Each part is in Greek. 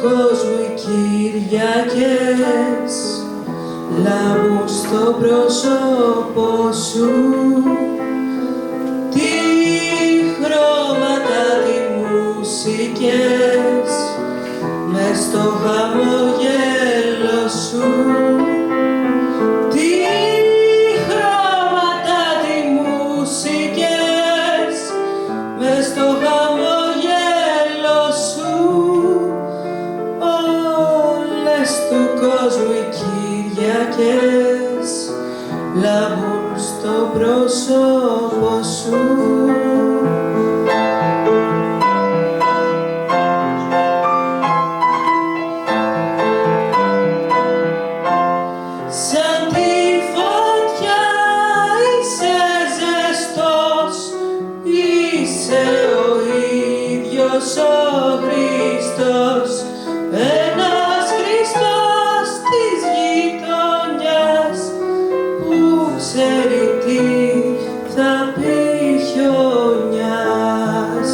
κόσμου οι Κυριακές λάμπουν στο πρόσωπό σου, τι χρώματα, τι μουσικές μες στο χαμόγελο σου, τι χρώματα, τι μουσικές μες στο χαμόγελο σου, όλες του κόσμου οι Κυριακές λάμπουν στο πρόσωπο σου. Σαν τη φωτιά είσαι ζεστός, είσαι ο ίδιος ο Χριστός, ένας Χριστός της γειτονιάς που ξέρει τι θα πει χιονιάς.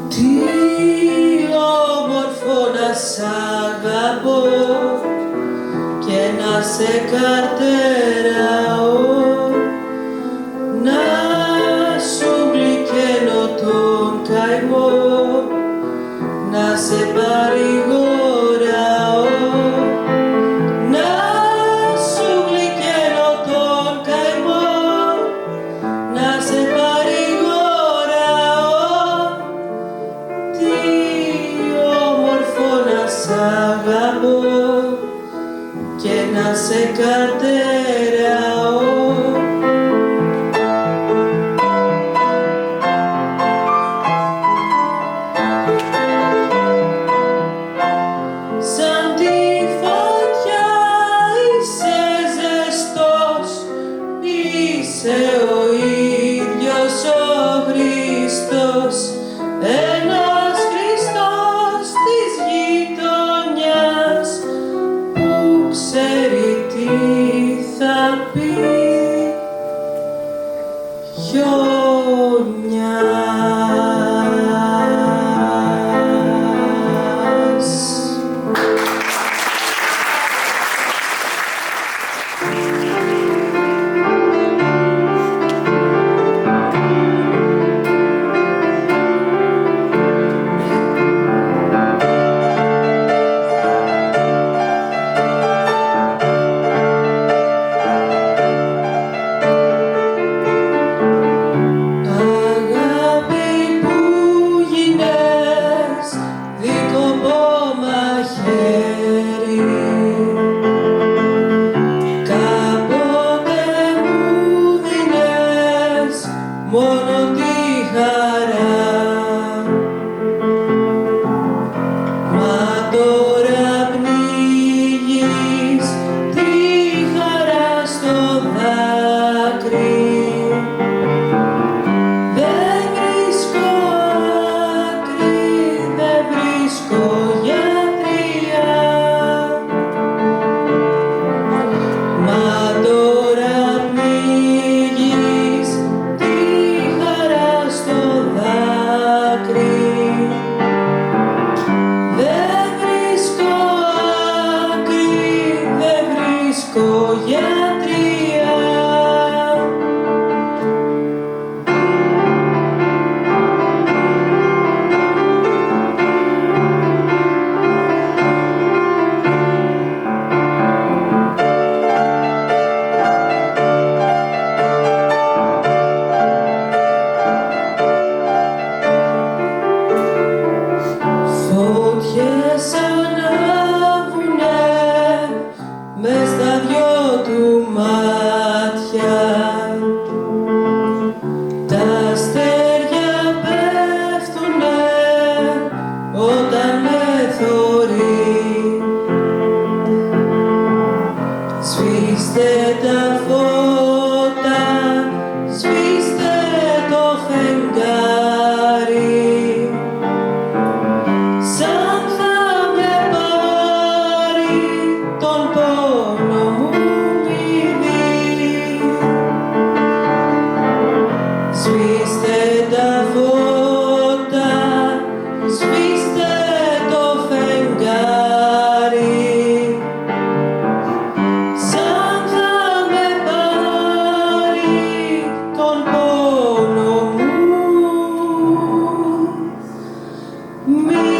Τι όμορφο να σ' αγαπώ και να σε καρτεράω, να σου γλυκαίνω τον καημό, να σε παρηγοράω, να σου γλυκαίνω τον καημό, να σε παρηγοράω. Τι όμορφο να σ' αγαπώ και να σε καρτεράω. Σαν τη φωτιά είσαι ζεστός, είσαι ο ίδιος ο Χριστός, ένας Χριστός της γειτονιάς που ξέρει τι θα μη